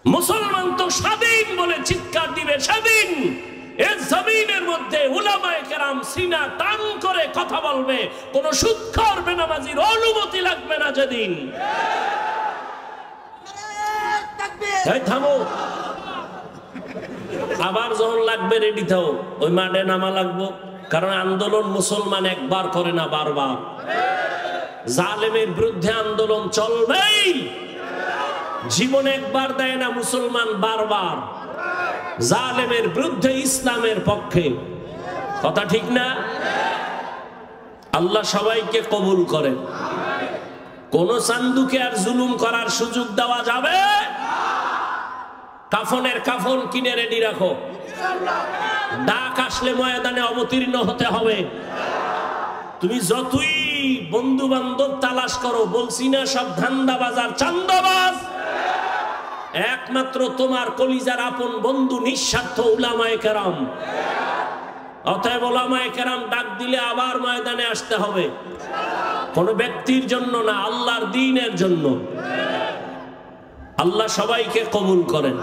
মুসলমান তো স্বাধীন বলে চিৎকার দিবে স্বাধীন। এই জমিনের মধ্যে উলামায়ে কেরাম সিনা টান করে কথা বলবে, কোন সুদখোর বেনামাজির অনুমতি লাগবে না যেদিন। এই থামো, আবার যখন লাগবে রেডি থাও, ওই মাঠে নামা লাগবো। কারণ আন্দোলন মুসলমান একবার করে না, বারবার। জালেমের বিরুদ্ধে আন্দোলন চলবেই, জীবন একবার দেয় না মুসলমান, বারবার। জালেমের বিরুদ্ধে ইসলামের পক্ষে, কথা ঠিক না? আল্লাহ সবাইকে কবুল করেন। কোন চান্দুকে আর জুলুম করার সুযোগ দেওয়া যাবে? কাফনের কাফন কিনে রেডি রাখো, ডাক আসলে ময়দানে অবতীর্ণ হতে হবে। তুমি যতই বন্ধু বান্ধব তালাশ করো, বলছি না সব ধান্দাবাজ আর চান্দাবাজ, একমাত্র তোমার কলিজার আপন বন্ধু নিঃস্বার্থ উলামায়ে কেরাম। অতএব উলামায়ে কেরাম ডাক দিলে আবার ময়দানে আসতে হবে, কোন ব্যক্তির জন্য না, আল্লাহর দ্বীনের জন্য। আল্লাহ সবাইকে কবুল করেন।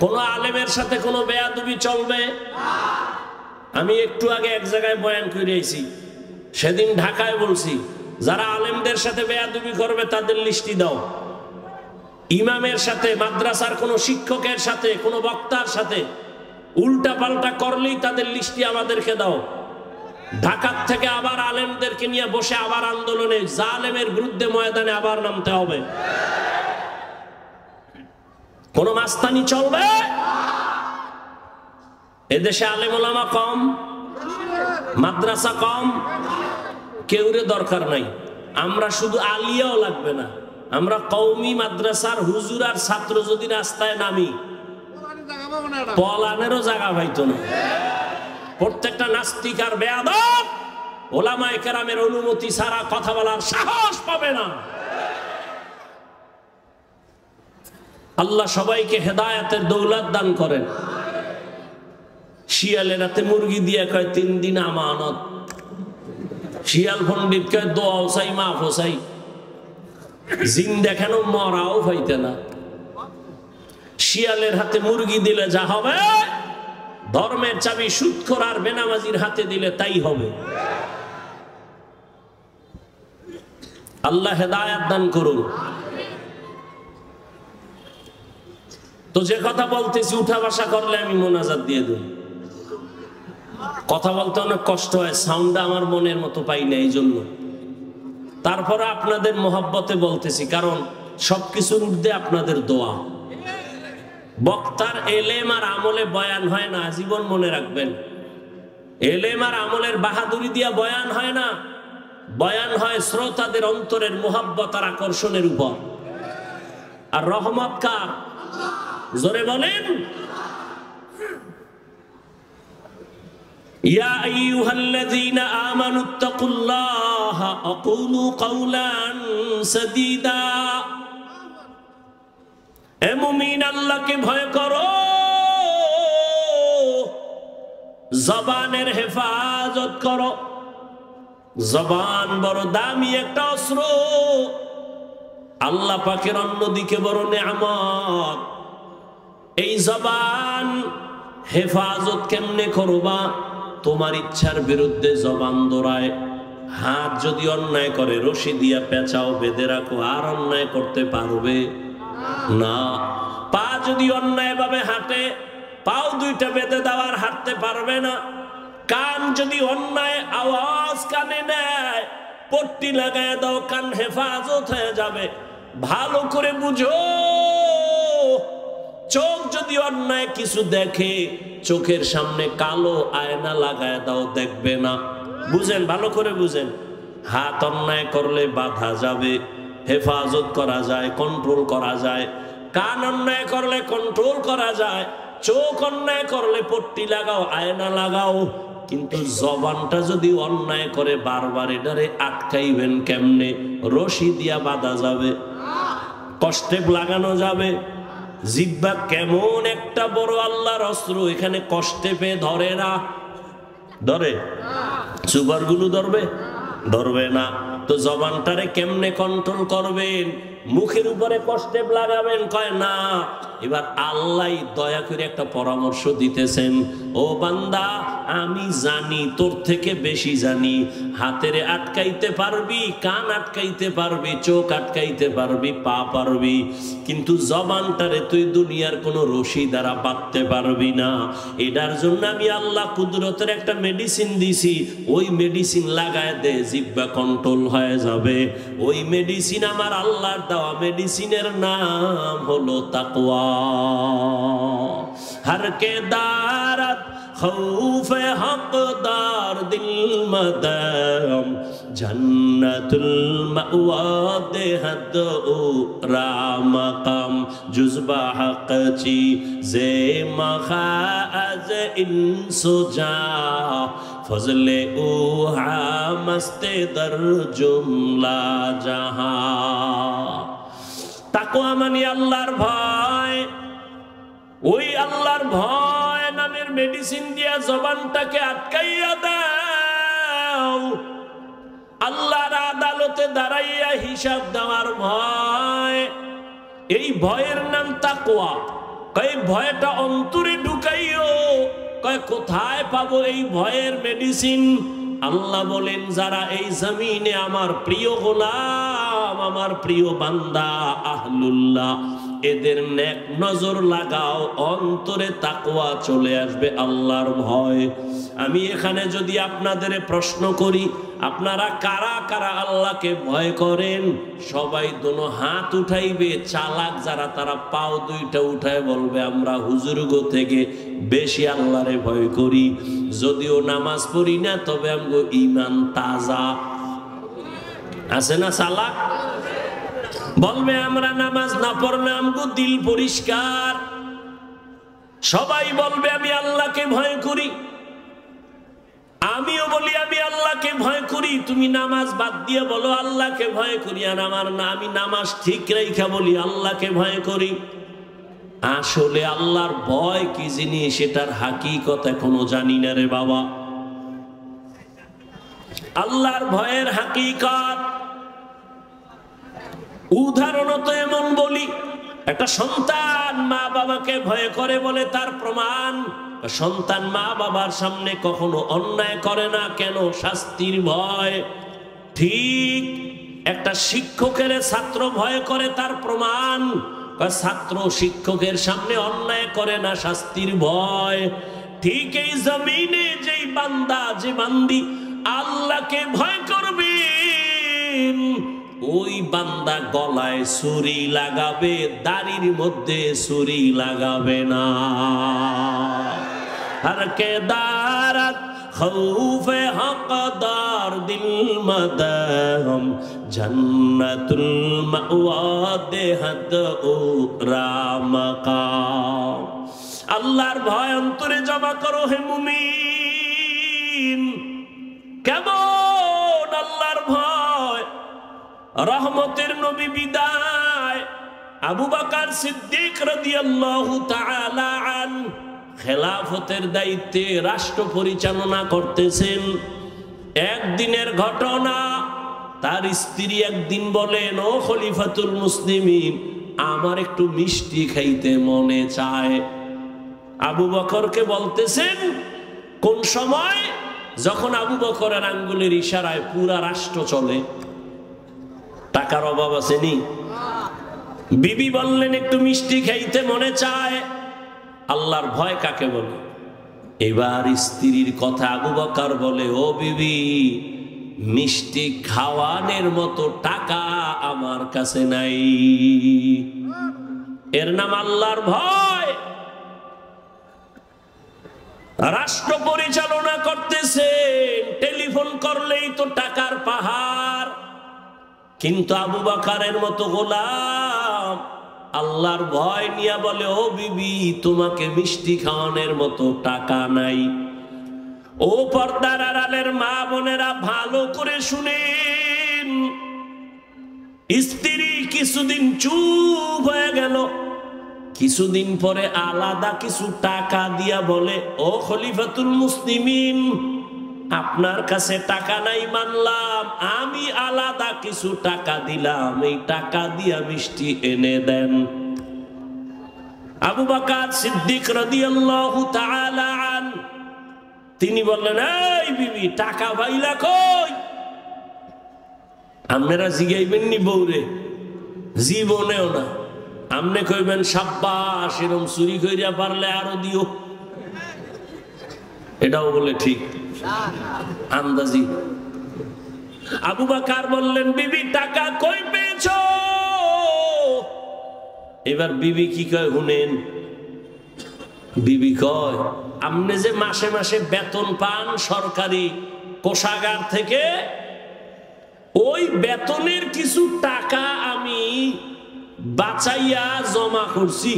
কোন আলেমের সাথে কোনো বেয়াদবি চলবে? আমি একটু আগে এক জায়গায় বয়ান করে আইছি, সেদিন ঢাকায় বলছি, যারা আলেমদের সাথে বেয়াদবি করবে তাদের লিস্টি দাও। ইমামের সাথে, মাদ্রাসার কোন শিক্ষকের সাথে, কোন বক্তার সাথে উল্টা পাল্টা করলেই তাদের লিস্টি আমাদেরকে দাও। ঢাকার থেকে আবার আলেমদেরকে নিয়ে বসে আবার আন্দোলনে, জালেমের বিরুদ্ধে ময়দানে আবার নামতে হবে। কোন মাস্তানি চলবে? এদেশে আলেম ওলামা কম, মাদ্রাসা কম, কেউরে দরকার নাই। আমরা শুধু আলিয়াও লাগবে না, আমরা কওমি মাদ্রাসার হুজুর আর ছাত্র যদি রাস্তায় নামি, পলানেরও জায়গা পাইতো না। প্রত্যেকটা নাস্তিক আর বেয়াদব ওলামায়ে কেরামের অনুমতি ছাড়া কথা বলার সাহস পাবে না। আল্লাহ সবাইকে হেদায়েতের দৌলত দান করেন। শিয়ালের হাতে মুরগি দিয়ে কয় 3 দিন আমানত, শিয়াল পণ্ডিত কয় দোয়া চাই, মাফ চাই। জিন দেখানো মরাও পাইতে না। শিয়ালের হাতে মুরগি দিলে যা হবে, ধর্মের চাবি সুদখোর আর বেনামাজির হাতে দিলে তাই হবে। আল্লাহ হেদায়েত দান করুন। তো যে কথা বলতেছি, উঠা বসা করলে আমি মোনাজাত দিয়ে দিই। কথা বলতে অনেক কষ্ট হয়, সাউন্ডটা আমার মনের মতো পাই না, এই জন্য। তারপরে আপনাদের মোহাব্বতে বলতেছি, কারণ সবকিছুর ঊর্ধ্বে আপনাদের দোয়া। বক্তার এলেম আর আমলে বয়ান হয় না, জীবন মনে রাখবেন। এলেম আর আমলের বাহাদুরি দিয়া বয়ান হয় না, বয়ান হয় শ্রোতাদের অন্তরের মোহাব্বত আর আকর্ষণের উপর। আর রহমত কার? জোরে বলেন। ইয়া আইয়ুহাল্লাযীনা আমানুত্তাকুল্লাহা আকুলু কাওলান সাদীদা। হে মুমিন, আল্লাহকে ভয় করো, জবানের হেফাজত করো। জবান বড় দামি একটা অস্ত্র, আল্লাহ পাকের অন্যদিকে বড় নেয়ামত। এই জবান হেফাজত কেমনে করবা? তোমার ইচ্ছার বিরুদ্ধে জবান দৌড়ায়। হাত যদি অন্যায় করে রশি দিয়া পেঁচাও, বেঁধে রাখো, আর অন্যায় করতে পারবে না। পা যদি অন্যায় ভাবে হাঁটে, পাও দুইটা বেঁধে দেওয়ার হাঁটতে পারবে না। কান যদি অন্যায় আওয়াজ কানে নেয়, পট্টি লাগায় দাও, কান হেফাজত হয়ে যাবে। ভালো করে বুঝো, চোখ যদি অন্যায় কিছু দেখে, চোখের সামনে কালো আয়না লাগায় দাও, দেখবে না। বুঝেন, ভালো করে বুঝেন। হাত অন্যায় করলে বাধা যাবে, হেফাজত করা যায়, কন্ট্রোল করা যায়। কান অন্যায় করলে কন্ট্রোল করা যায়। চোখ অন্যায় করলে পট্টি লাগাও, আয়না লাগাও। কিন্তু জবানটা যদি অন্যায় করে বারবার, এটারে আটকাইবেন কেমনে? রশি দিয়া বাঁধা যাবে, কষ্টে লাগানো যাবে। জিহ্বা কেমন একটা বড় আল্লাহর অস্ত্র, এখানে কষ্টে পেয়ে ধরে না। ধরে? সুপারগুলো ধরবে? ধরবে না। তো জবানটারে কেমনে কন্ট্রোল করবেন? মুখের উপরে কষ্টে লাগাবেন, কয় না। এবার আল্লাহ দয়া করে একটা পরামর্শ দিতেছেন, ও বান্দা আমি জানি, তোর থেকে বেশি জানি। হাতেরে আটকাইতে পারবি, কান আটকাইতে পারবি, চোখ আটকাইতে পারবি, পা পারবি, কিন্তু জবানটারে তুই দুনিয়ার কোনো রশি দ্বারা বাঁধতে পারবি না। এটার জন্য আমি আল্লাহ কুদরতের একটা মেডিসিন দিছি, ওই মেডিসিন লাগায় দে, জিহ্বা কন্ট্রোল হয়ে যাবে। ওই মেডিসিন আমার আল্লাহর দেওয়া, মেডিসিনের নাম হলো তাকওয়া। हर के दारत खौफ हकदार दिल मदम जन्नतुल मअवा देहद रामकम जुज़बा हक़ची ज़े मखाज़ इंसुजा फज़ले उहा मस्ते दर जुमला जहां। তাকওয়া মানে আল্লাহর ভয়। ওই আল্লাহর ভয় নামের মেডিসিন দিয়া জবানটাকে আটকাইয়া দাও। আল্লাহর আদালতে দাঁড়াইয়া হিসাব দেওয়ার ভয়, এই ভয়ের নাম তাকওয়া। এই ভয়টা অন্তরে ঢুকাইও। কয় কোথায় পাবো এই ভয়ের মেডিসিন? আল্লাহ বলেন, যারা এই জমিনে আমার প্রিয় গোলাম, আমার প্রিয় বান্দা আহলুল্লাহ, এদের নেক নজর লাগাও, অন্তরে তাকওয়া চলে আসবে, আল্লাহর ভয়। আমি এখানে যদি আপনাদের প্রশ্ন করি, আপনারা কারা কারা আল্লাহকে ভয় করেন? সবাই দোনো হাত উঠাইবে। চালাক যারা তারা পাও দুইটা উঠায় বলবে আমরা হুজুরগো থেকে বেশি আল্লাহরে ভয় করি। যদিও নামাজ পড়ি না, তবে আমগো ঈমান তাজা আছে না? চালাক বলবে আমরা নামাজ না পড়লে আমগো দিল পরিষ্কার। সবাই বলবে আমি আল্লাহকে ভয় করি। আমিও বলি আমি আল্লাহকে ভয় করি। তুমি নামাজ বাদ দিয়ে বলো আল্লাহকে ভয় করি, আর আমার না, আমি নামাজ ঠিক রাইখা বলি আল্লাহকে ভয় করি। আসলে আল্লাহর ভয় কি জিনিস সেটার হাকিকত এখনো জানি না রে বাবা। আল্লাহর ভয়ের হাকিকত উদাহরণত এমন বলি, একটা সন্তান মা বাবাকে ভয় করে বলে তার প্রমাণ, সন্তান মা বাবার সামনে কখনো অন্যায় করে না। কেন? শাস্তির ভয়। ঠিক একটা শিক্ষকের ছাত্র ভয় করে, তার প্রমাণ ছাত্র শিক্ষকের সামনে অন্যায় করে না, শাস্তির ভয়। ঠিক এই জমিনে যেই বান্দা, যে বান্দি আল্লাহকে ভয় করবে, ওই বান্দা গলায় ছুরি লাগাবে, দাড়ির মধ্যে ছুরি লাগাবে না। हर के दारत खौफे हक़दार दिल मदम जन्नतुल मअवा देहद रामकाम। আল্লাহর ভয় অন্তরে জমা করো হে মুমিন। কেমন আল্লাহর ভয়? রহমতের নবী বিদায়, আবু বকর সিদ্দিক রাদিয়াল্লাহু তাআলা আনহু খেলাফতের দায়িত্বে রাষ্ট্র পরিচালনা করতেছেন। একদিনের ঘটনা, তার স্ত্রী একদিন বলেন, ও খলিফাতুল মুসলিমিন, আমার একটু মিষ্টি খাইতে মনে চায়। আবু বকরকে বলতেছেন, কোন সময়? যখন আবু বকরের আঙ্গুলের ইশারায় পুরা রাষ্ট্র চলে। টাকার অভাব আসেনি? বিবি বললেন একটু মিষ্টি খাইতে মনে চায়। আল্লাহর ভয় কাকে বলে? এবার স্ত্রীর কথা আবু বকর বলে, ও বিবি, মিষ্টি খাওয়ানোর মতো টাকা আমার কাছে নাই। এর নাম আল্লাহর ভয়। রাষ্ট্র পরিচালনা করতেছেন, টেলিফোন করলেই তো টাকার পাহাড়, কিন্তু আবু বকরের মতো গোলাম আল্লাহর ভয় নিয়ে বলে, ও বিবি, তোমাকে মিষ্টি খাওয়ানোর মতো টাকা নাই। ও পর্দার আড়ালের মা বোনেরা ভালো করে শুনেন। স্ত্রী কিছুদিন চুপ হয়ে গেল, কিছুদিন পরে আলাদা কিছু টাকা দিয়া বলে, ও খলিফাতুল মুসলিমিন, আপনার কাছে টাকা নাই মানলাম, আমি আলাদা কিছু টাকা দিলাম, এই টাকা দিয়া মিষ্টি এনে দেন। আবু বকর সিদ্দিক রাদিয়াল্লাহু তাআলা আন তিনি বললেন, এই বিবি টাকা পাইলা কই? আপনারা জিগাইবেন নি বউরে? জীবনেও না। আমনে কইবেন সাব্বাস, এরকম চুরি কইরা পারলে আরো দিও। এটাও বলে ঠিক আন্দাজি। আবু বকর বললেন, বিবি টাকা কই পেয়েছো? এবার বিবি কি কয় শুনেন। বিবি কয়, আপনি যে মাসে মাসে বেতন পান সরকারি কোষাগার থেকে, ওই বেতনের কিছু টাকা আমি বাঁচাইয়া জমা করছি।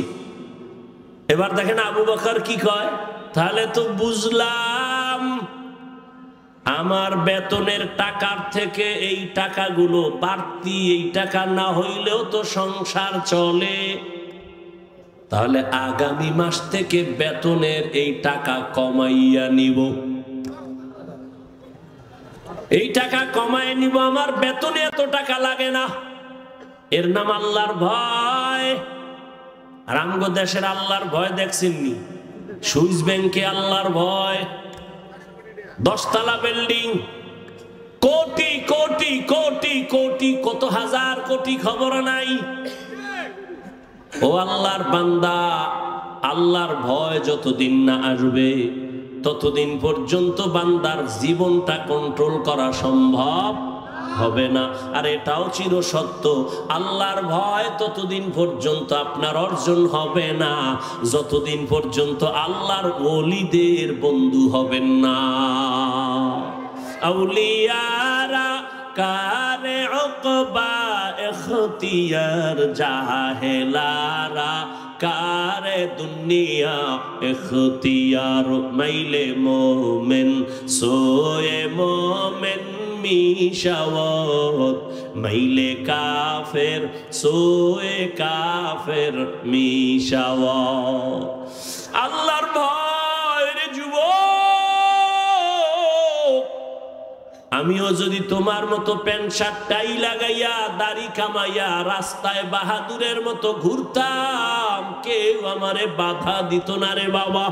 এবার দেখেন আবু বকর কি কয়, তাহলে তো বুঝলাম আমার বেতনের টাকার থেকে এই টাকাগুলো বাড়তি, এই টাকা না হইলেও তো সংসার চলে। তাহলে আগামী মাস থেকে বেতনের এই টাকা কমাইয়া নিব, এই টাকা কমায় নিব, আমার বেতনে এত টাকা লাগে না। এর নাম আল্লাহর ভয়। আর আমগো দেশের আল্লাহর ভয় দেখছেননি? সুইস ব্যাংকে আল্লাহর ভয়, 10 তলা বিল্ডিং, কোটি কোটি কোটি কোটি, কত হাজার কোটি খবর নাই। ও আল্লাহর বান্দা, আল্লাহর ভয় যতদিন না আসবে ততদিন পর্যন্ত বান্দার জীবনটা কন্ট্রোল করা সম্ভব হবে না। আর এটাও চির সত্য, আল্লাহর ভয় ততদিন পর্যন্ত আপনার অর্জন হবে না যতদিন পর্যন্ত আল্লাহর ওলিদের বন্ধু হবেন না। আউলিয়ারা কারে উকবা ইখতিয়ার, জাহেলারা কারে দুনিয়া ইখতিয়ার। মাইলে মোমেন সোয়ে মোমেন মিশাওয়াত, মাইলে কাফের সোয়ে কাফের মিশাওয়াত। আল্লাহর ভয় রে যুবক, আমিও যদি তোমার মতো প্যান্ট শার্ট টাই লাগাইয়া দাড়ি কামাইয়া রাস্তায় বাহাদুরের মতো ঘুরতাম, কেউ আমারে বাধা দিত না রে বাবা।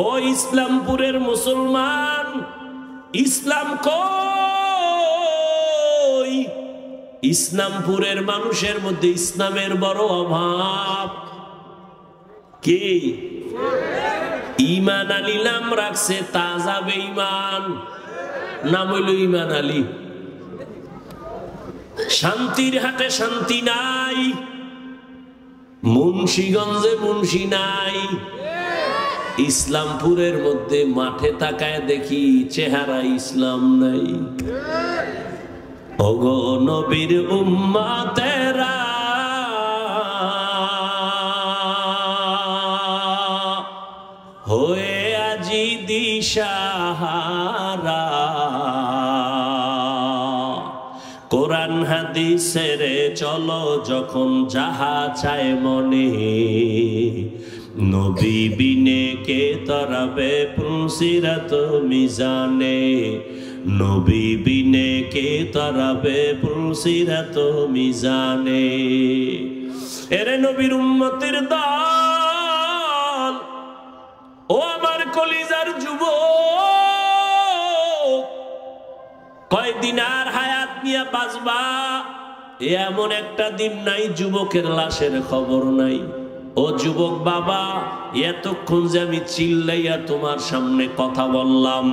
ও ইসলামপুরের মুসলমান, ইসলাম কই? ইসলামপুরের মানুষের মধ্যে ইসলামের বড় অভাব। কি ঈমান আলী নাম রাখছে, তাজা বেঈমান, নাম হইল ঈমান আলী। শান্তির হাটে শান্তি নাই, মুন্সিগঞ্জে মুন্সি নাই। ইসলামপুরের মধ্যে মাঠে তাকায় দেখি চেহারা ইসলাম নাই। ওগো নবীর উম্মতেরা, হয়ে আজি দিশাহারা, কোরআন হাদিসের চলো যখন যাহা চায় মনে, নবী বিনে কে তরাবে পুলসিরাত মিজানে, নবী বিনে কে তরাবে পুলসিরাত মিজানে। এরে নবীর উম্মতের দল, ও আমার কলিজার যুবক, কয়দিন আর হায়াত নিয়ে বাঁচবা এমন একটা দিন নাই যুবকের লাশের খবর নাই। ও যুবক বাবা, এতক্ষণ যে আমি চিল্লাইয়া তোমার সামনে কথা বললাম,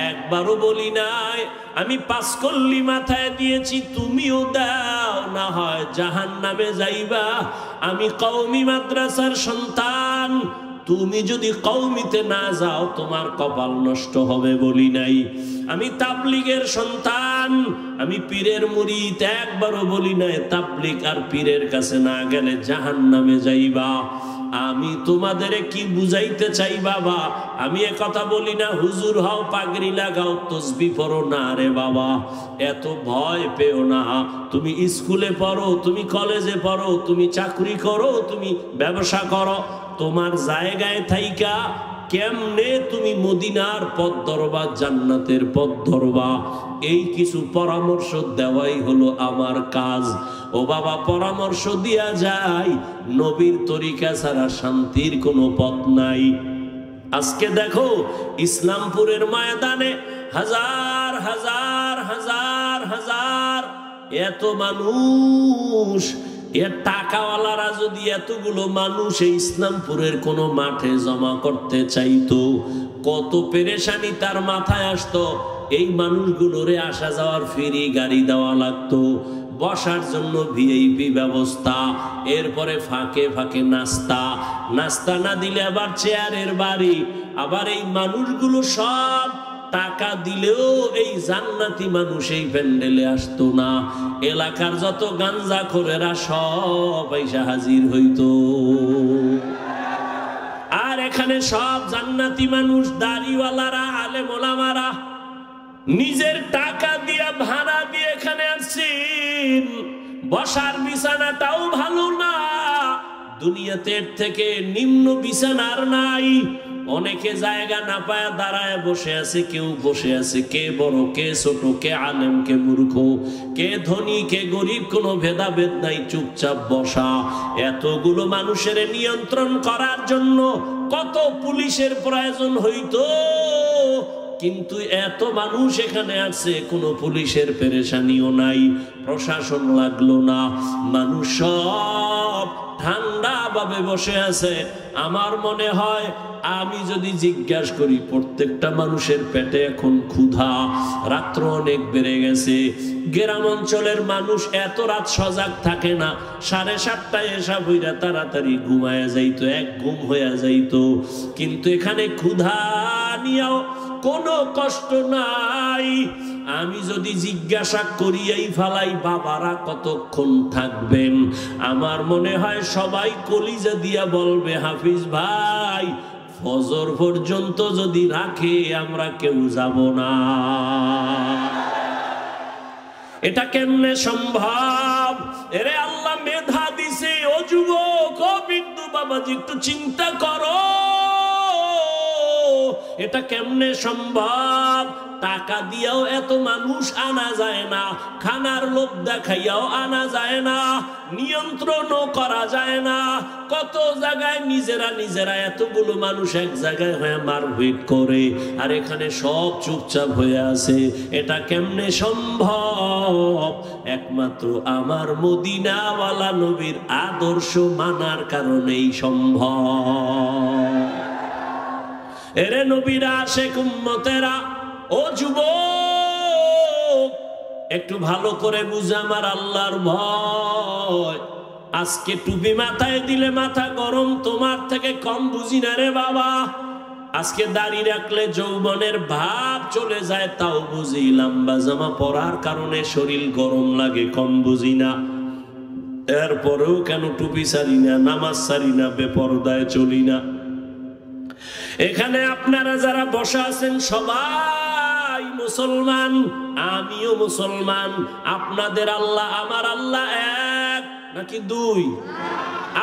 একবারও বলি নাই আমি 5 কল্লি মাথায় দিয়েছি, তুমিও দাও, না হয় জাহান্নামে যাইবা। আমি কওমি মাদ্রাসার সন্তান, তুমি যদি কওমিতে না যাও তোমার কপাল নষ্ট হবে বলি নাই। আমি তাবলীগের সন্তান, আমি পীরের মুরিদ, একবারও বলি নাই তাবলীগ আর পীরের কাছে না গেলে জাহান্নামে যাইবা। আমি তোমাদের কি বুঝাইতে চাই বাবা, আমি কথা বলি না হুজুর হও, পাগড়ি লাগাও, তসবিহ পড়ো না রে বাবা, এত ভয় পেও না। তুমি স্কুলে পড়ো, তুমি কলেজে পড়ো, তুমি চাকরি করো, তুমি ব্যবসা করো, তোমার জায়গায় থাইকা কেমনে তুমি মদিনার পথ ধরবা, জান্নাতের পথ ধরবা, এই কিছু পরামর্শ দেওয়াই হলো আমার কাজ। ও বাবা, পরামর্শ দিয়া যায়, নবীর তরিকা ছাড়া শান্তির কোনো পথ নাই। আজকে দেখো ইসলামপুরের ময়দানে হাজার হাজার হাজার হাজার এত মানুষ, এর টাকাওয়ালারা যদি এতগুলো মানুষ এই ইসলামপুরের কোনো মাঠে জমা করতে চাইতো, কত পেরেশানি তার মাথায় আসতো। এই মানুষগুলোরে আসা যাওয়ার ফ্রি গাড়ি দেওয়া লাগতো, বসার জন্য ভিআইপি ব্যবস্থা, এরপরে ফাঁকে ফাঁকে নাস্তা, নাস্তা না দিলে আবার চেয়ারের বাড়ি। আবার এই মানুষগুলো সব টাকা দিলেও এই জান্নাতি মানুষ এই প্যান্ডেলে আসতো না। এলাকার যত গাঞ্জাখোরেরা সব পয়সা হাজির হইতো, আর এখানে সব জান্নাতি মানুষ, দাড়িওয়ালারা, আলেম ওলামারা নিজের টাকা দিয়া ভাড়া দিয়ে এখানে আসছেন। বসার বিছানাটাও ভালো না, দুনিয়াতে থেকে নিম্ন বিছানার নাই। অনেকে জায়গা না পায় দাঁড়ায় বসে আছে, কেউ বসে আছে, কে বড় কে ছোট, কে আলেম কে মূর্খ, কে ধনী কে গরিব, কোনো ভেদাভেদ নাই, চুপচাপ বসা। এতগুলো মানুষের নিয়ন্ত্রণ করার জন্য কত পুলিশের প্রয়োজন হইতো, কিন্তু এত মানুষ এখানে আছে, কোনো পুলিশের পেরেশানিও নাই, প্রশাসন লাগলো না, মানুষ সব ঠান্ডা ভাবে বসে আছে। আমার মনে হয় আমি যদি জিজ্ঞাসা করি, প্রত্যেকটা মানুষের পেটে এখন ক্ষুধা, রাত্র অনেক বেড়ে গেছে। গ্রাম অঞ্চলের মানুষ এত রাত সজাগ থাকে না, 7:30টায় এসা বইরা তাড়াতাড়ি ঘুমায়া যাইতো, এক ঘুম হইয়া যাইতো। কিন্তু এখানে ক্ষুধা নিয়েও কোনো কষ্ট নাই। আমি যদি জিজ্ঞাসা করিয়াই ফালাই, বাবারা কতক্ষণ থাকবেন, আমার মনে হয় সবাই কলিজা দিয়া বলবে, হাফিজ ভাই ফজর পর্যন্ত যদি রাখে আমরা কেউ যাব না। এটা কেমনে সম্ভব? এরে আল্লাহ মেধা দিছে। ও যুবক, ও বিন্দু বাবাজি, একটু চিন্তা করো, এটা কেমনে সম্ভব? টাকা দিয়েও এত মানুষ আনা যায় না, খানার লোভ দেখাইয়াও আনা যায় না, নিয়ন্ত্রণও করা যায় না। কত জায়গায় নিজেরা নিজেরা এতগুলো মানুষ এক জায়গায় হয়ে মারপিট করে, আর এখানে সব চুপচাপ হয়ে আছে। এটা কেমনে সম্ভব? একমাত্র আমার মদিনাওয়ালা নবীর আদর্শ মানার কারণেই সম্ভব। এরে নবীরা, আশেক উম্মতেরা, ও যুবক, একটু ভালো করে বুঝে আমার আল্লাহর ভয়। আজকে টুপি মাথায় দিলে মাথা গরম, তোমার থেকে কম বুঝি না রে বাবা। আজকে দাড়ি রাখলে যৌবনের ভাব চলে যায়, তাও বুঝি। লম্বা জামা পরার কারণে শরীর গরম লাগে, কম বুঝি না। এরপরেও কেন টুপি ছাড়ি না, নামাজ ছাড়ি না, বেপরদায় চলি না। এখানে আপনারা যারা বসা আছেন সবাই মুসলমান, আমিও মুসলমান। আপনাদের আল্লাহ আমার আল্লাহ এক নাকি দুই?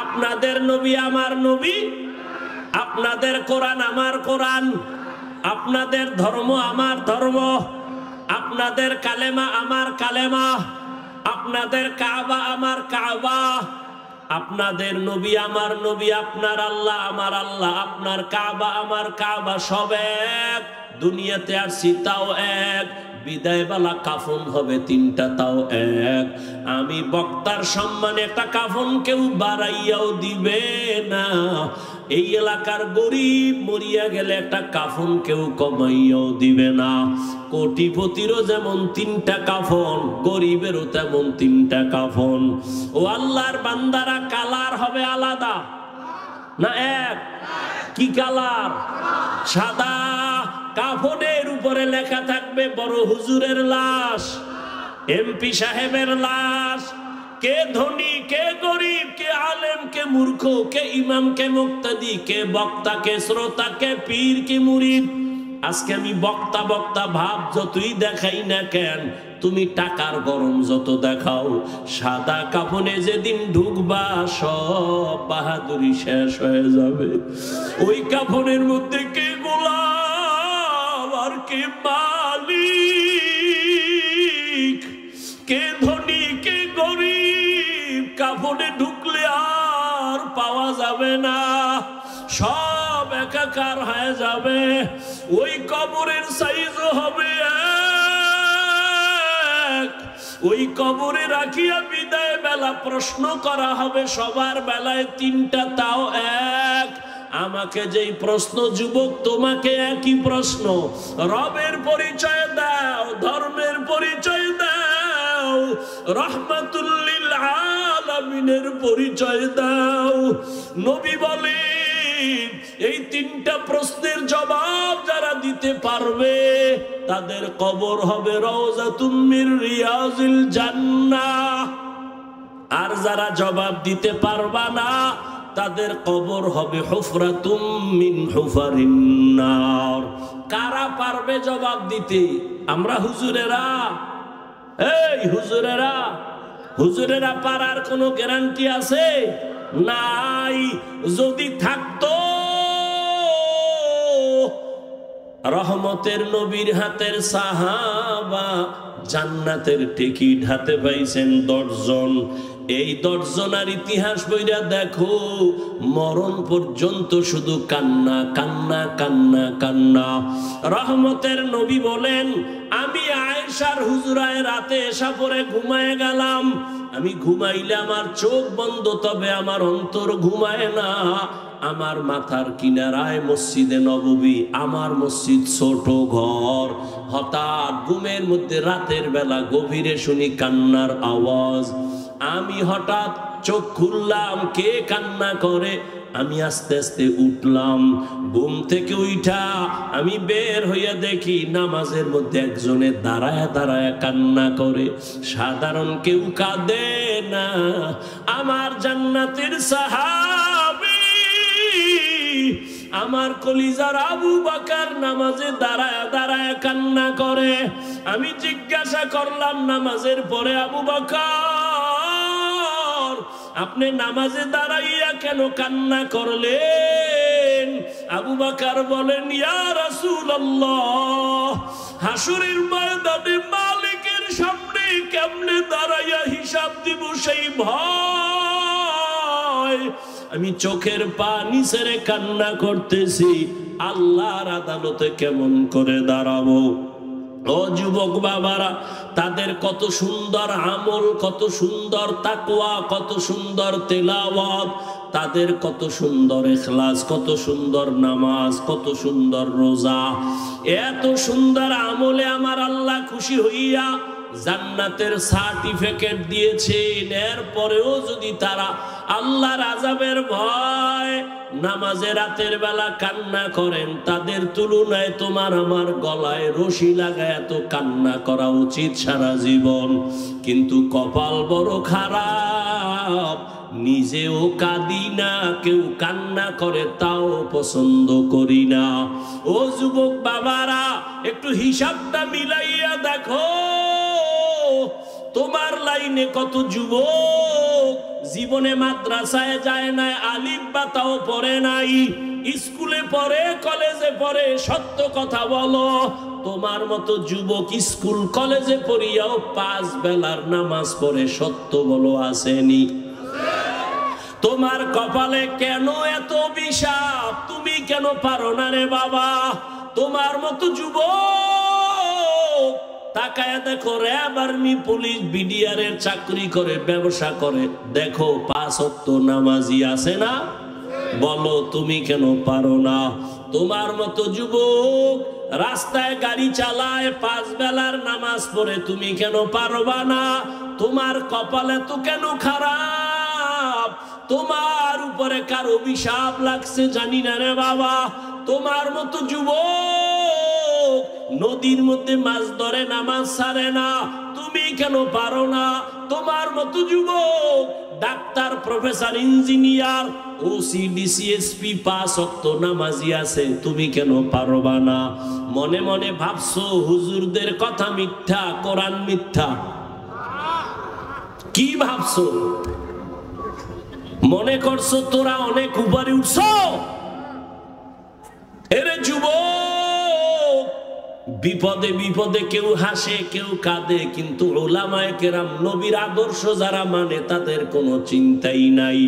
আপনাদের নবী আমার নবী, আপনাদের কোরআন আমার কোরআন, আপনাদের ধর্ম আমার ধর্ম, আপনাদের কালেমা আমার কালেমা, আপনাদের কাবা আমার কাবা, আপনাদের নবী আমার নবী, আপনার আল্লাহ আমার আল্লাহ, আপনার কাবা আমার কাবা, সব এক। দুনিয়াতে আসছি তাও এক, বিদায় বেলা কাফন হবে 3টা, তাও এক। আমি বক্তার সম্মানে একটা কাফন কেউ বাড়াইয়াও দিবে না। এই এলাকার গরিব মরিয়া গেলে একটা কাফন কেউ কমাইয়াও দিবে না। কোটিপতিরও যেমন 3টা কাফন, গরিবেরও তেমন 3টা কাফন। ও আল্লাহর বান্দারা, কালার হবে আলাদা না এক? কি কালার? সাদা। কাফনের উপরে লেখা থাকবে বড় হুজুরের লাশ, এমপি সাহেবের লাশ। কে ধনী, কে গরিব, কে আলেম, কে মূর্খ, কে ইমাম, কে মুক্তাদি, কে বক্তা, কে শ্রোতা, কে পীর, কে মুরিদ, আজকে আমি বক্তা বক্তা ভাব যতই দেখাই না কেন, তুমি টাকার গরম যত দেখাও, সাদা কাফনে যেদিন ঢুকবা সব বাহাদুরি শেষ হয়ে যাবে। ওই কাফনের মধ্যে কে গোলাম আর কে মালিক, কে ধনী কে গরিব, কাফনে ঢুকলে আর পাওয়া যাবে না, সব একাকার হয়ে যাবে। ওই কবরের সাইজও হবে এক, ওই কবরে রাখিয়া বিদায় বেলা প্রশ্ন করা হবে সবার বেলায় তিনটা, তাও এক। আমাকে যেই প্রশ্ন যুবক, তোমাকে একই প্রশ্ন। রবের পরিচয় দাও, ধর্মের পরিচয় দাও, রহমাতুল লিল আলামিনের পরিচয় দাও। নবী বলেন এই তিনটা প্রশ্নের জবাব যারা দিতে পারবে তাদের কবর হবে রওজাতুম মির রিয়াজিল জান্নাহ। আর যারা জবাব দিতে পারবা না তাদের কবর হবে হুফরাতুম মিন হুফারিন নার। কারা পারবে জবাব দিতে? আমরা হুজুরেরা। এই হুজুরেরা, হুজুরেরা পারার কোনো গ্যারান্টি আছে? নাই। যদি থাকতো রহমতের নবীর হাতের সাহাবা জান্নাতের টিকিট হাতে পাইছেন 10 জন। এই 10 জনের ইতিহাস বইরা দেখো, মরণ পর্যন্ত শুধু কান্না কান্না কান্না কান্না। রহমতের নবী বলেন, আমি আয়েশার হুজরায় রাতে এসা পরে ঘুমায় গেলাম। আমি ঘুমাইলে আমার চোখ বন্ধ, তবে আমার অন্তর ঘুমায় না। আমার মাথার কিনারায় মসজিদে নববী, আমার মসজিদ ছোট ঘর। হঠাৎ ঘুমের মধ্যে রাতের বেলা গভীরে শুনি কান্নার আওয়াজ। আমি হঠাৎ চোখ খুললাম, কে কান্না করে? আমি আস্তে আস্তে উঠলাম। ঘুম থেকে উঠা আমি বের হইয়া দেখি নামাজের মধ্যে একজনে দাঁড়ায় দাঁড়ায় কান্না করে। সাধারণ কেউ কাঁদে না, আমার জান্নাতের সাহাবী, আমার কলিজার আবু বকর নামাজে দাঁড়ায় দাঁড়ায় কান্না করে। আমি জিজ্ঞাসা করলাম নামাজের পরে, আবু বকর আপনি নামাজে দাঁড়াইয়া কেন কান্না করলেন? আবু বকর বলেন, ইয়া রাসূলুল্লাহ, হাসরের ময়দানে মালিকের সামনে কেমনে দাঁড়াইয়া হিসাব দিব সেই ভয়। আমি চোখের পানি ছেড়ে কান্না করতেছি, আল্লাহর আদালতে কেমন করে দাঁড়াবো। ও যুবক বাবারা, তাদের কত সুন্দর আমল, কত সুন্দর তাকওয়া, কত সুন্দর তেলাওয়াত, তাদের কত সুন্দর ইখলাস, কত সুন্দর নামাজ, কত সুন্দর রোজা। এত সুন্দর আমলে আমার আল্লাহ খুশি হইয়া জান্নাতের সার্টিফিকেট দিয়েছেন। এরপরেও যদি তারা আল্লাহর আযাবের ভয় নামাজে রাতের বেলা কান্না করেন, তাদের তুলনায় তোমার আমার গলায় রশি লাগায় এত কান্না করা উচিত সারা জীবন। কিন্তু কপাল বড় খারাপ, নিজেও কাঁদি না, কেউ কান্না করে তাও পছন্দ করি না। ও যুবক বাবারা, একটু হিসাবটা মিলাইয়া দেখো, তোমার লাইনে কত যুবক জীবনে মাদ্রাসায় যায় নাই, আলিফ বা তাও পড়ে নাই, স্কুলে পড়ে, কলেজে পড়ে। সত্য কথা বলো, তোমার মতো যুবক স্কুল কলেজে পড়িয়াও 5 বেলার নামাজ পড়ে, সত্য বলো আসেনি? তোমার কপালে কেন এত অভিশাপ? তুমি কেন পারো না রে বাবা? তোমার মতো যুবক তাকায় দেখো, র্যাব, আর্মি, পুলিশ, বিডিআর এর চাকরি করে, ব্যবসা করে, দেখো 5 ওয়াক্ত নামাজি আছে না? বলো তুমি কেন পারো না? তোমার মতো যুবক রাস্তায় গাড়ি চালায়, 5 বেলার নামাজ পড়ে, তুমি কেন পারবা না? তোমার কপালে তো কেন খারাপ? তোমার উপরে কার অভিশাপ লাগছে জানি না রে বাবা। তোমার মতো যুবক নদীর মধ্যে মাছ ধরে, নামাজ ছাড়ে না, তুমি কেন পারো না? তোমার মতো যুবক doctor, professor, engineer, OC DC SP 5 ওয়াক্ত নামাজি আছে, তুমি কেন পারবা না? মনে মনে ভাবছো হুজুরদের কথা মিথ্যা, কোরআন মিথ্যা। কি ভাবছো? মনে করছো তোরা অনেক উপরে উঠছো? এরে যুবক, বিপদে বিপদে কেউ হাসে কেউ কাঁদে, কিন্তু উলামায়ে কেরাম নবীর আদর্শ যারা মানে তাদের কোনো চিন্তাই নাই।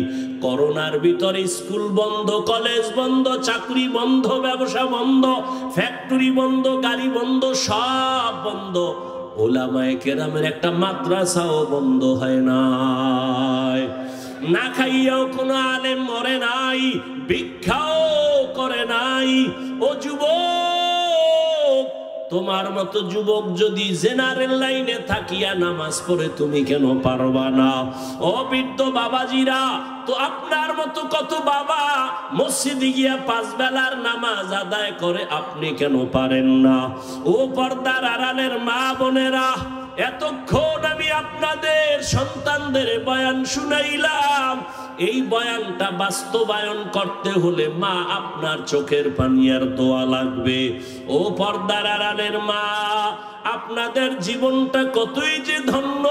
করোনার ভিতরে স্কুল বন্ধ, কলেজ বন্ধ, চাকরি বন্ধ, ব্যবসা বন্ধ, ফ্যাক্টরি বন্ধ, গাড়ি বন্ধ, সব বন্ধ। উলামায়ে কেরামের একটা মাদ্রাসাও বন্ধ হয় নাই। না খাইয়াও কোনো আলেম মরে নাই, ভিক্ষাও করে নাই। ও যুবক, তোমার মতো যুবক যদি জেনারেল লাইনে থাকিয়া নামাজ পড়ে তুমি কেন পারবা না? ও বৃদ্ধ বাবাজিরা, তো আপনার মতো কত বাবা মসজিদে গিয়া 5 বেলার নামাজ আদায় করে, আপনি কেন পারেন না? ও পর্দার আড়ালের মা বোনেরা, এতক্ষণ আমি আপনাদের সন্তানদের বয়ান শুনাইলাম। এই বয়ানটা বাস্তবায়ন করতে হলে মা আপনার চোখের পানি আর দোয়া লাগবে। ও পর্দার আড়ালের মা, আপনাদের জীবনটা কতই যে ধন্য।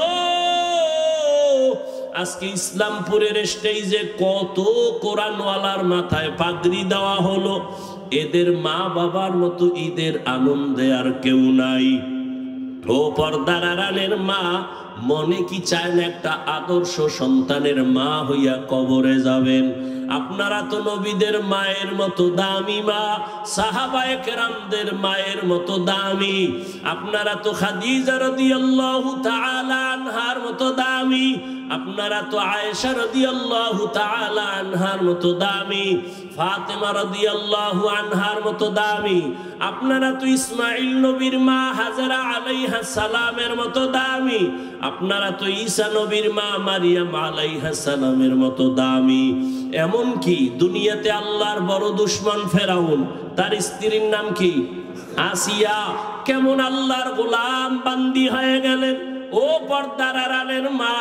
আজকে ইসলামপুরের স্টেজে কত কোরআনওয়ালার মাথায় পাগড়ি দেওয়া হলো। এদের মা বাবার মতো ঈদের আনন্দে আর কেউ নাই। ও পর্দার আড়ালের মা, মনে কি চায় না একটা আদর্শ সন্তানের মা হইয়া কবরে যাবেন? আপনারা তো নবীদের মায়ের মতো দামি মা, সাহাবায়ে কেরামদের মায়ের মতো দামি। আপনারা তো খাদিজা রাদিয়াল্লাহু তাআলা আনহার মতো দামি। আপনারা তো আয়েশা রাদিয়াল্লাহু তাআলা আনহার মতো দামি, ফাতেমা রাদিয়াল্লাহু আনহার মতো দামি। আপনারা তো ইসমাঈল নবীর মা হাজেরা আলাইহা সালামের মতো দামি। আপনারা তো ঈসা নবীর মা মারিয়াম আলাইহা সালামের মতো দামি। এমন কি দুনিয়াতে আল্লাহর বড় দুশমন ফেরাউন, তার স্ত্রীর নাম কি? আসিয়া। কেমন আল্লাহর গোলাম বান্দি হয়ে গেলেন। ও পর্দার আড়ালের মা,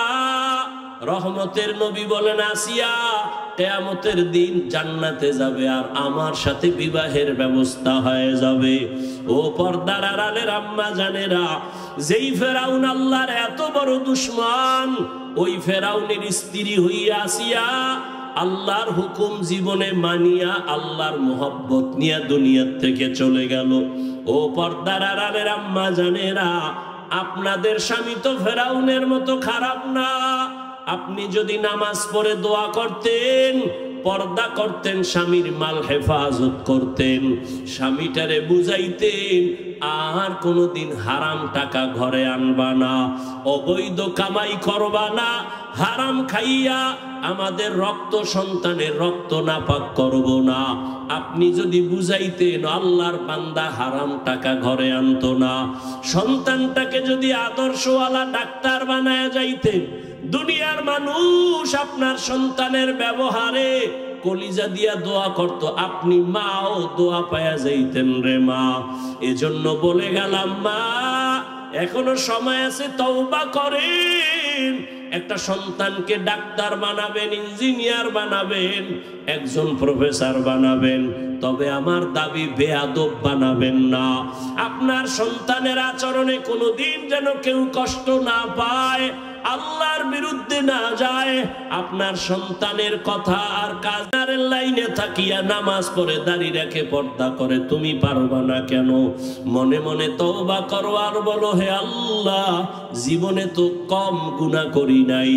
রহমতের নবী বলেন, আসিয়া কিয়ামতের দিন জান্নাতে যাবে আর আমার সাথে বিবাহের ব্যবস্থা হয়ে যাবে। ও পর্দার আড়ালের আম্মা জানেরা, যেই ফেরাউন আল্লাহর এত বড় দুশমন, ওই ফেরাউনের স্ত্রী হইয়া আসিয়া আল্লাহর হুকুম জীবনে মানিয়া আল্লাহর মোহব্বত নিয়ে দুনিয়ার থেকে চলে গেল। ও পর্দার আড়ালের আম্মা জানেরা, আপনাদের স্বামী তো ফেরাউনের মতো খারাপ না। আপনি যদি নামাজ পড়ে দোয়া করতেন, পর্দা করতেন, স্বামীর মাল হেফাজত করতেন, স্বামীটারে বুঝাইতেন আর কোনোদিন হারাম টাকা ঘরে আনবা না, অবৈধ কামাই করবা না, হারাম খাইয়া আমাদের রক্ত সন্তানের রক্ত নাপাক করব না। আপনি যদি বুঝাইতেন, আল্লাহর বান্দা হারাম টাকা ঘরে আনতো না, সন্তানটাকে যদি আদর্শওয়ালা ডাক্তার বানায়া যাইতেন, দুনিয়ার মানুষ আপনার সন্তানের ব্যবহারে কলিজা দিয়া দোয়া করত, আপনি মাও দোয়া পায়া যাইতেন রে মা। এজন্য বলে গেলাম মা, এখনো সময় আছে, তওবা করেন। একটা সন্তানকে ডাক্তার বানাবেন, ইঞ্জিনিয়ার বানাবেন, একজন প্রফেসর বানাবেন, তবে আমার দাবি বেয়াদব বানাবেন না। আপনার সন্তানের আচরণে কোনোদিন যেন কেউ কষ্ট না পায়, আল্লাহর বিরুদ্ধে না যায়। আপনার সন্তানের কথা আর কাজের লাইনে থাকিয়া নামাজ পড়ে দাঁড়িয়ে রেখে পর্দা করে তুমি পারবা না কেন? মনে মনে তওবা করো আর বলো, হে আল্লাহ, জীবনে তো কম গুনাহ করি নাই।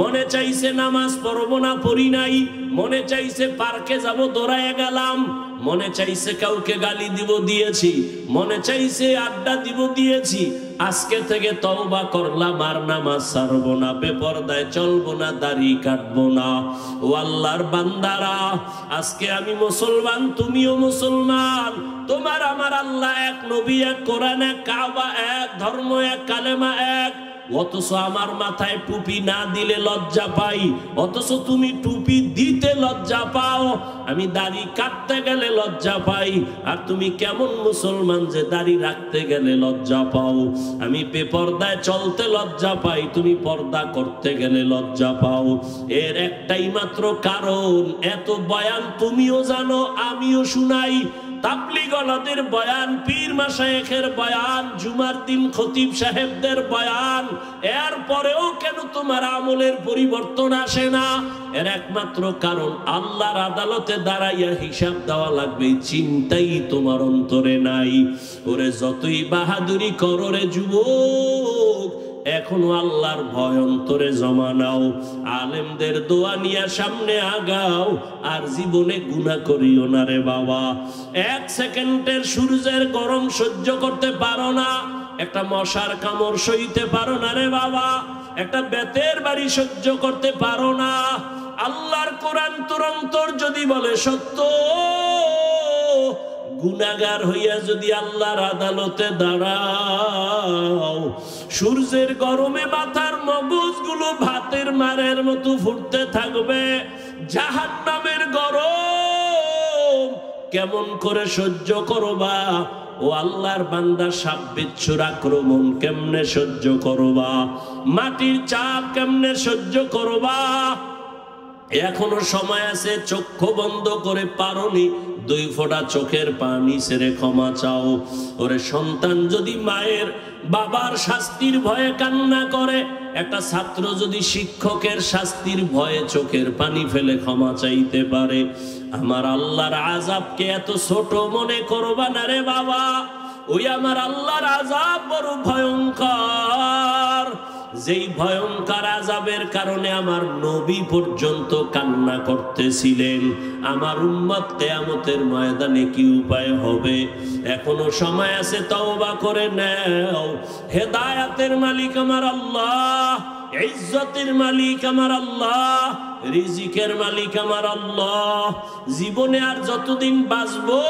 মনে চাইছে নামাজ পড়বো না, পড়ি নাই। মনে চাইছে পার্কে যাব, দৌড়ায় গেলাম। মনে চাইছে কাউকে গালি দিব, দিয়েছি। মনে চাইছে আড্ডা দিব, দিয়েছি। আজকে থেকে তওবা করলাম, আর নামাজ ছাড়বো না, বেপরদায় চলবো না, দাড়ি কাটবো না। ও আল্লাহর বান্দারা, আজকে আমি মুসলমান, তুমিও মুসলমান। তোমার আমার আল্লাহ এক, নবী এক, কোরআন এক, কাবা এক, ধর্ম এক, কালেমা এক। অথচ আমার মাথায় টুপি না দিলে লজ্জা পাই, অথচ তুমি টুপি দিতে লজ্জা পাও। আমি দাড়ি কাটতে গেলে লজ্জা পাই, আর তুমি কেমন মুসলমান যে দাড়ি রাখতে গেলে লজ্জা পাও? আমি বেপরদায় চলতে লজ্জা পাই, তুমি পর্দা করতে গেলে লজ্জা পাও। এর একটাই মাত্র কারণ, এত বয়ান তুমিও জানো আমিও শুনাই, তাবলীগওয়ালাদের বয়ান, পীর মাশায়েখের বয়ান, জুমার দিন খতিব সাহেবদের বয়ান, এরপরেও কেন তোমার আমলের পরিবর্তন আসে না? এর একমাত্র কারণ, আল্লাহর আদালতে দাঁড়াইয়া হিসাব দেওয়া লাগবে, চিন্তাই তোমার অন্তরে নাই। ওরে যতই বাহাদুরি করো রে যুবক, এখনো আল্লাহর ভয় অন্তরে জমা নাও, আলেমদের দোয়া নিয়ে সামনে আগাও, আর জীবনে গুনাহ করিও না রে বাবা। এক সেকেন্ডের সূর্যের গরম সহ্য করতে পারো না, একটা মশার কামড় সইতে পারো না রে বাবা, একটা বেতের বাড়ি সহ্য করতে পারো না। আল্লাহর কোরআন তোর অন্তর যদি বলে সত্য, গুনাহগার হইয়া যদি আল্লাহর আদালতে দাঁড়াও, সূর্যের গরমে মাথার মগজগুলো ভাতের মারের মতো ফুটতে থাকবে। জাহান্নামের গরম কেমন করে সহ্য করবা? ও আল্লাহর বান্দা, সাপ বিচ্ছুর আক্রমণ কেমনে সহ্য করবা? মাটির চাপ কেমনে সহ্য করবা? এখনো সময় আছে, চক্ষু বন্ধ করে পারোনি, 2 ফোঁটা চোখের পানি ছেড়ে ক্ষমা চাও। ওরে সন্তান যদি মায়ের বাবার শাস্তির ভয়ে কান্না করে, একটা ছাত্র যদি শিক্ষকের শাস্তির ভয়ে চোখের পানি ফেলে ক্ষমা চাইতে পারে, আমার আল্লাহর আযাবকে এত ছোট মনে করবা না রে বাবা। ওই আমার আল্লাহর আযাব বড় ভয়ঙ্কর, যেই ভয়ঙ্কর আযাবের কারণে আমার নবী পর্যন্ত কান্না করতেছিলেন। আমার উম্মত কিয়ামতের ময়দানে কি উপায় হবে? এখনো সময় আছে, তওবা করে নাও। হেদায়েতের মালিক আমার আল্লাহ, ইজ্জতের মালিক আমার আল্লাহ, রিজিকের মালিক আমার আল্লাহ। জীবনে আর যতদিন বাঁচবো,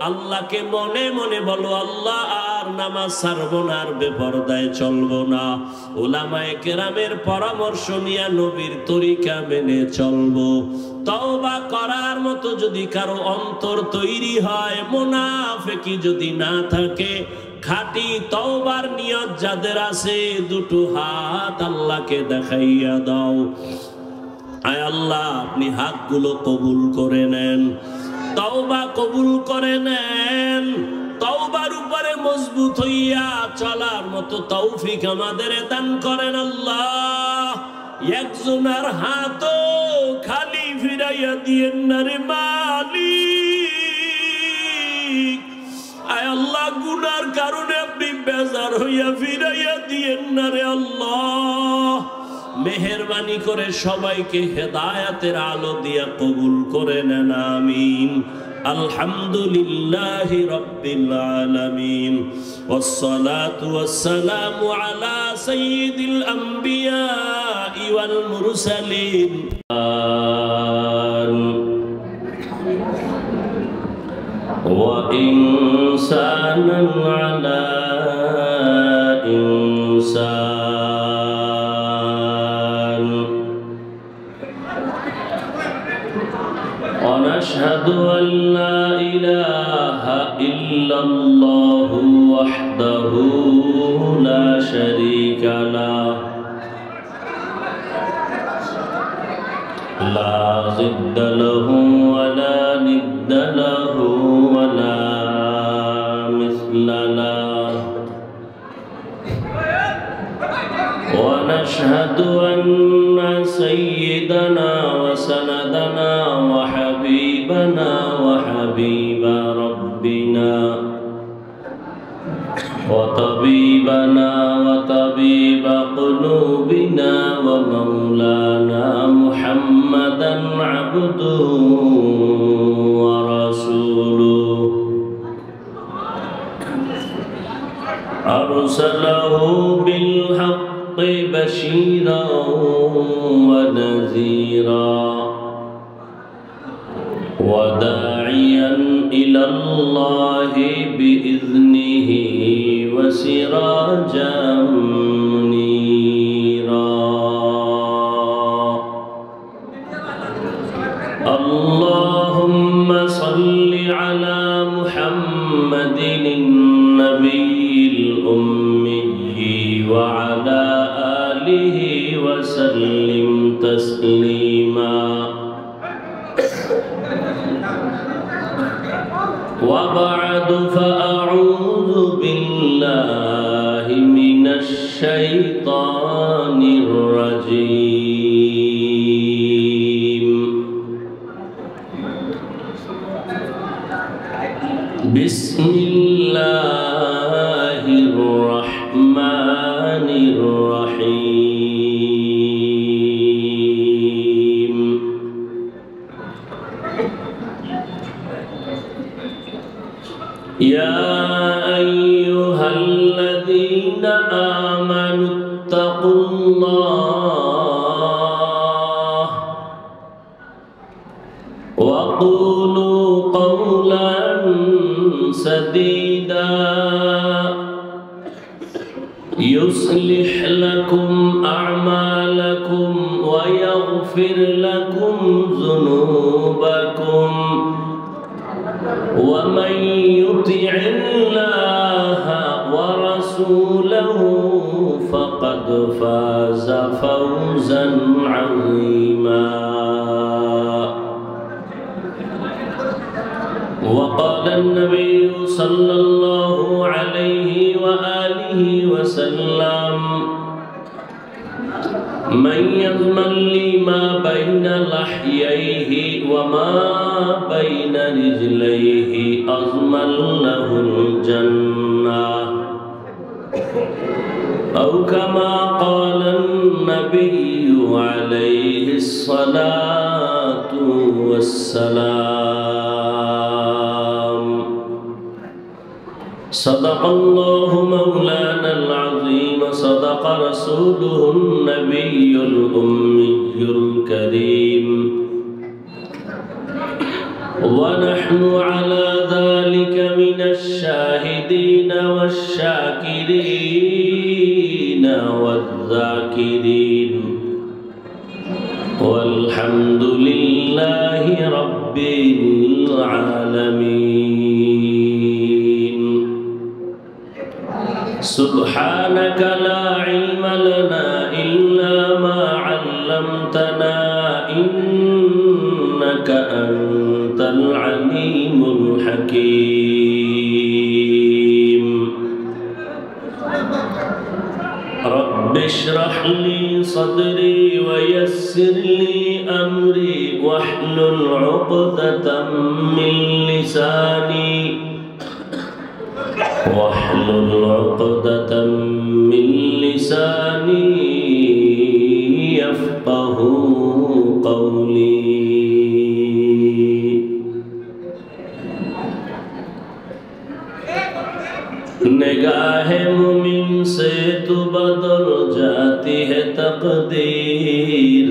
আল্লাহকে মনে মনে বলো, আল্লাহ আর নামাজ ছাড়বো না, আর বেপরদায় চলবো না, উলামায়ে কেরামের পরামর্শ নিয়ে নবীর তরিকা মেনে চলবো। তওবা করার মতো যদি কারো অন্তর তৈরি হয়, মুনাফিকি যদি না থাকে, খাঁটি তওবার নিয়ত যাদের আছে, 2 হাত আল্লাহকে দেখাইয়া দাও। আয় আল্লাহ, আপনি হাতগুলো কবুল করে নেন, তওবা কবুল করে নেন। তওবার উপরে মজবুত হইয়া চলার মতো তৌফিক আমাদের দান করেন আল্লাহ। একজনের হাতও খালি ফিরাইয়া দিয়েন না রে মালিক। আয় আল্লাহ, গুনার কারণে আপনি বেজার হইয়া ফিরাইয়া দিয়েন না রে আল্লাহ। মেহেরবানি করে সবাইকে হেদায়েতের আলো দিয়া কবুল করে নেন, আমিন। আলহামদুলিল্লাহি রাব্বিল আলামিন, ওয়াসসালাতু ওয়াসসালামু আলা সাইয়্যিদিল আমবিয়া ওয়াল মুরসালিন। ওয়া ইনসানান আলা ইনসান। ونشهد أن لا إله إلا الله وحده لا شريك له، لا ضد له ولا ند له ولا مثل له، ونشهد أن سيدنا وسندنا وحبيبنا وحبيب ربنا وطبيبنا وطبيب قلوبنا ومولانا محمدا عبده ورسوله، أرسله بالحق بشيرا ونذيرا وداعيا إلى الله بإذنه وسراجا اللهم صل على محمد النبي الأمي وعلى آله وسلم تسليما وبعد فأعوذ بالله من الشيطان الرجيم بسم الله الرحمن الرحيم يا أيها الذين آمنوا اتقوا الله وقولوا قولا سديدا يصلح لكم أعمالكم ويغفر لكم ذنوبكم ومن يطع الله ورسوله فقد فاز فوزا عظيما وقال النبي صلى الله عليه وآله وسلم من يضمن لي ما بين لحييه وما بين رجليه أضمن له الجنة أو كما قال النبي عليه الصلاة والسلام صدق الله مولانا العظيم صدق رسوله النبي الأمي الكريم ونحن على ذلك من الشاهدين والشاكرين والذاكرين والحمد لله رب العالمين سبحانك لا علم لنا إلا ما علمتنا إنك أنت العليم الحكيم رب اشرح لي صدري ويسر لي أمري واحلل عقدة من لساني يفقه قولي نگاہ مومن سے تو بدل جاتی ہے تقدیر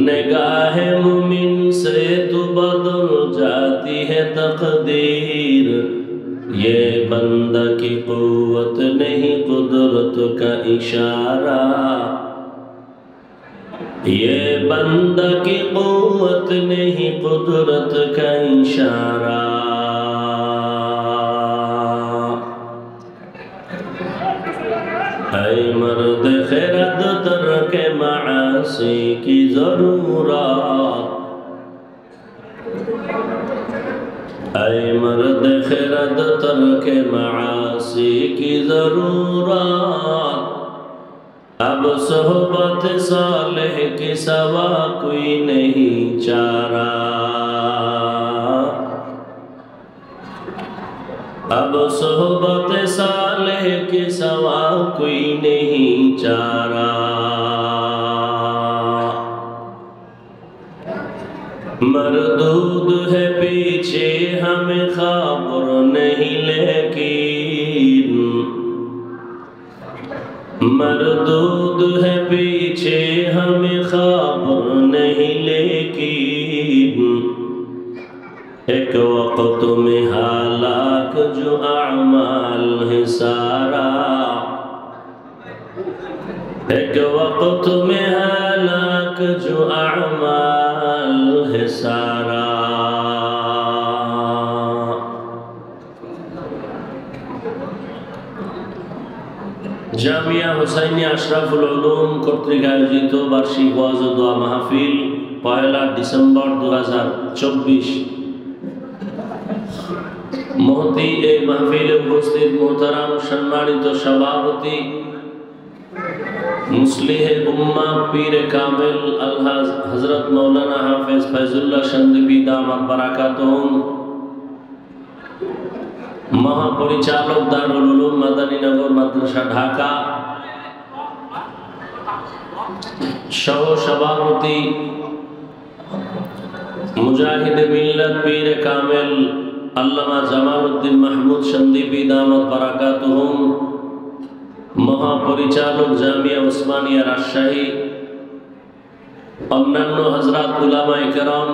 نگاہ مومن سے تو بدل جاتی ہے تقدیر یہ بندہ کی قوت نہیں قدرت کا اشارہ یہ بندہ کی قوت نہیں قدرت کا اشارہ اے مرد خیرت ترک معاصی کی ضرورت اے مرد خیرت ترک معاصی کی ضرورت اب صحبت صالح کے سوا کوئی نہیں چارہ اب صحبت صالح کے سوا کوئی نہیں چارہ مردود ہے پیچھے ہمیں خبر نہیں لیکن مردود ہے پیچھے ہمیں خبر نہیں لیکن ایک وقت میں ہلاک جو اعمال ہے سارا ایک وقت میں ہلاک तक जो अमाल है सारा। জামিয়া হুসাইনিয়া আশরাফুল উলুম কর্তৃক আয়োজিত বার্ষিক ওয়াজ ও দোয়া মাহফিল 1 ডিসেম্বর 2024। মহতি এই মাহফিলে উপস্থিত মোহতারাম সম্মানিত সভাপতি মুসলিহে উম্মাহ পীর কামিল আলহাজ হযরত মাওলানা হাফেজ ফয়জুল্লাহ সন্দীপী দামাত বারাকাতুহুম, মহাপরিচালক দারুল উলুম মাদানীনগর মাদ্রাসা ঢাকা, সহ সভাপতি মুজাহিদে মিল্লাত পীর কামিল আল্লামা জামালউদ্দিন মাহমুদ সন্দীপী দামাত বারাকাতুহুম, মহাপরিচালক জামিয়া উসমানিয়া রাজশাহী, অন্যান্য হযরত উলামায়ে কেরাম,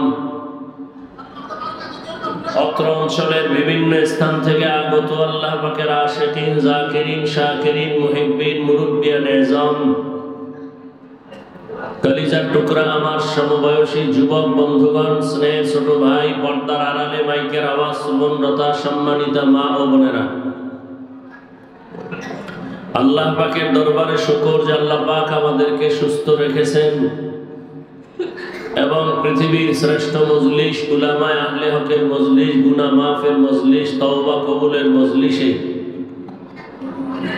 অত্র অঞ্চলের বিভিন্ন স্থান থেকে আগত আল্লাহ পাকের আশিকিন, জাকিরিন, শাকিরিন, মুহিব্বিন, মুরব্বিয়ান এজাম, কলিজার টুকরা আমার সমবয়সী যুবক বন্ধুগণ, স্নেহের ছোট ভাই, পর্দার আড়ালে মাইকের আওয়াজ শ্রবণরতা সম্মানিতা মা ও বোনেরা, আল্লাহ পাকের দরবারে শুকর যে আল্লাহ পাক আমাদেরকে সুস্থ রেখেছেন এবং পৃথিবীর শ্রেষ্ঠ মজলিস উলামায়ে আহলে হকের মজলিস, গুনাহ মাফের মজলিস, তওবা কবুলের মজলিসে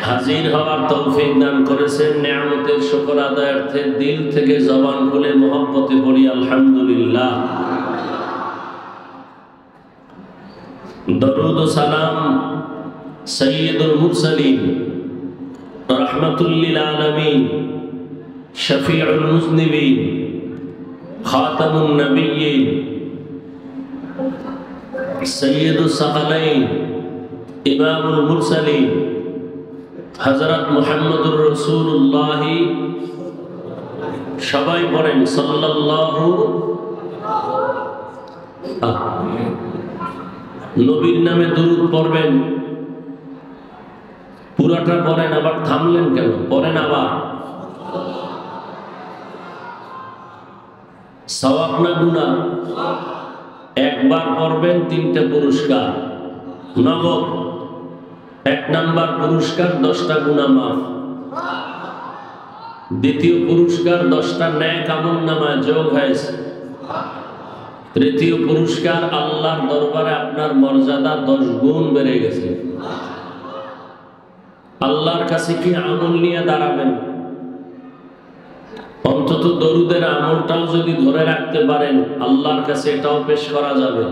হাজির হওয়ার তৌফিক দান করেছেন। নিয়ামতের শুকর আদায়ার্থে দিল থেকে জবান খুলে মহব্বতে পড়ি আলহামদুলিল্লাহ। দরুদ ও সালাম সাইয়্যিদুল মুরসালিন রাহমাতুল লিল আলামিন শফিউল মুজনিবিন খাতামুন নবিয়্যিন সাইয়্যিদুস সাকালাইন ইমামুল মুরসালিন হযরত মুহাম্মদুর রাসূলুল্লাহ, সবাই পড়েন সাল্লাল্লাহু। নবীর নামে দরুদ পড়বেন, পুরাটা পড়েন, আবার থামলেন কেন? পড়েন আবার। সওয়াব না গুনাহ? একবার পড়বেন 3টে পুরস্কার নগদ। 1 নাম্বার পুরস্কার 10টা গুনাহ মাফ, দ্বিতীয় পুরস্কার 10টা নেক আমলনামায় যোগ হয়েছে, তৃতীয় পুরস্কার আল্লাহর দরবারে আপনার মর্যাদা 10 গুণ বেড়ে গেছে। আল্লাহর কাছে কি আমল নিয়ে দাঁড়াবেন? অন্তত দরুদের আমলটাও যদি ধরে রাখতে পারেন আল্লাহর কাছে এটাও পেশ করা যাবে।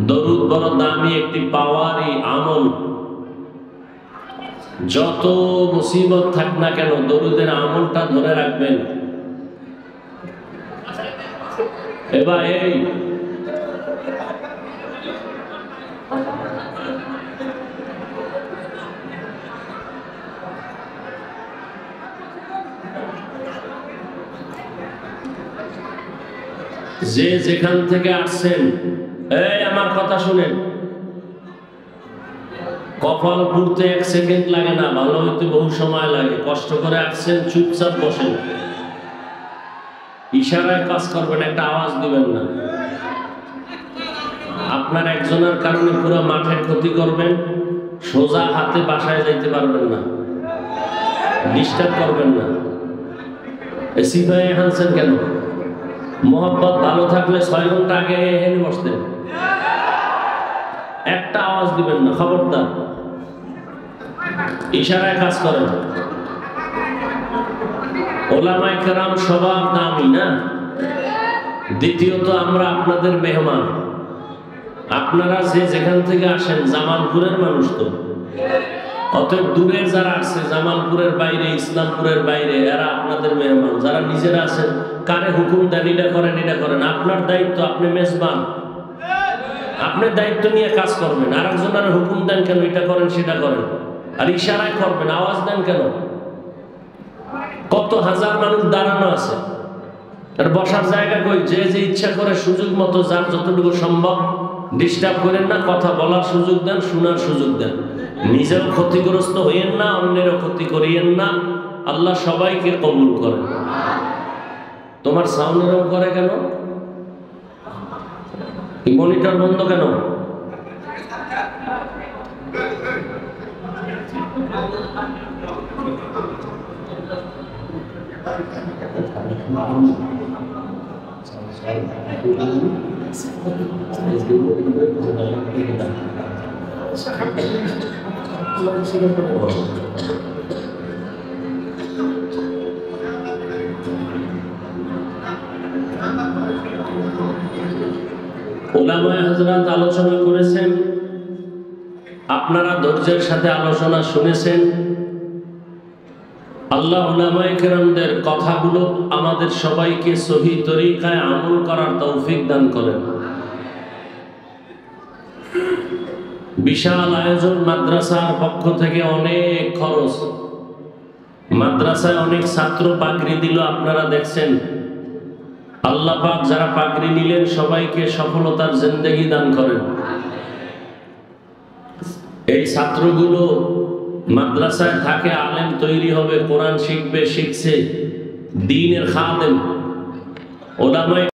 দরুদ বড় দামি একটি পাওয়ারই আমল। যত মুসিবত থাক না কেন দরুদের আমলটা ধরে রাখবেন। এবার এই যে যেখান থেকে আসছেন, এই আমার কথা শুনেন, কপাল পুড়তে 1 সেকেন্ড লাগে না, ভালো হইতে বহু সময় লাগে। কষ্ট করে আসছেন, চুপচাপ বসেন, ইশারায় কাজ করবেন, একটা আওয়াজ দিবেন না। আপনার একজনের কারণে পুরো মাঠের ক্ষতি করবেন, সোজা হাতে বাসায় যাইতে পারবেন না, ডিস্টার্ব করবেন না। এসি ভাই হানছেন কেন? মোহাব্বত ভালো থাকলে 6 ঘন্টা আগে হেনে বসতেন। একটা আওয়াজ দিবেন না, খবরদার। ইশারায় কাজ করেন। ওলামায়ে কেরাম সবার দামি না। দ্বিতীয়ত আমরা আপনাদের মেহমান। আপনারা যে যেখান থেকে আসেন, জামালপুরের মানুষ তো, অতএব দূরের যারা আসছে, জামালপুরের বাইরে, ইসলামপুরের বাইরে, এরা আপনাদের মেহমান। যারা নিজেরা আছেন, কারে হুকুম দেন এটা করেন, এটা করেন, আপনার দায়িত্ব, আপনি মেজবান, আপনি দায়িত্ব নিয়ে কাজ করবেন। আর একজনের হুকুম দেন কেন? এটা করেন, সেটা করেন, আর ইশারায় করবেন, আওয়াজ দেন কেন? কত হাজার মানুষ দাঁড়ানো আছে, আর বসার জায়গা কই? যে যে ইচ্ছা করে সুযোগ মতো, যার যতটুকু সম্ভব, ডিস্টার্ব করেন না, কথা বলার সুযোগ দেন, শোনার সুযোগ দেন। নিজেও ক্ষতিগ্রস্ত হইয়েন না, অন্যেরও ক্ষতি করিয়েন না। আল্লাহ সবাইকে কবুল করেন। তোমার সাউন্ড এরকম করে কেন? মনিটর বন্ধ কেন? উলামায়ে হযরত আলোচনা করেছেন, আপনারা ধৈর্যের সাথে আলোচনা শুনেছেন। আল্লাহ উলামায়ে কেরামদের কথাগুলো আমাদের সবাইকে সহি তরিকায় আমল করার তৌফিক দান করেন। বিশাল আয়োজন, মাদ্রাসার পক্ষ থেকে অনেক খরচ, মাদ্রাসায় অনেক ছাত্র পাগড়ি দিল, আপনারা দেখছেন। আল্লাহ পাক যারা পাগড়ি নিলেন সবাইকে সফলতার জিন্দেগি দান করেন। এই ছাত্রগুলো মাদ্রাসায় থাকে, আলেম তৈরি হবে, কোরআন শিখবে, শিখছে, দ্বীনের খাদেম। ওলামায়ে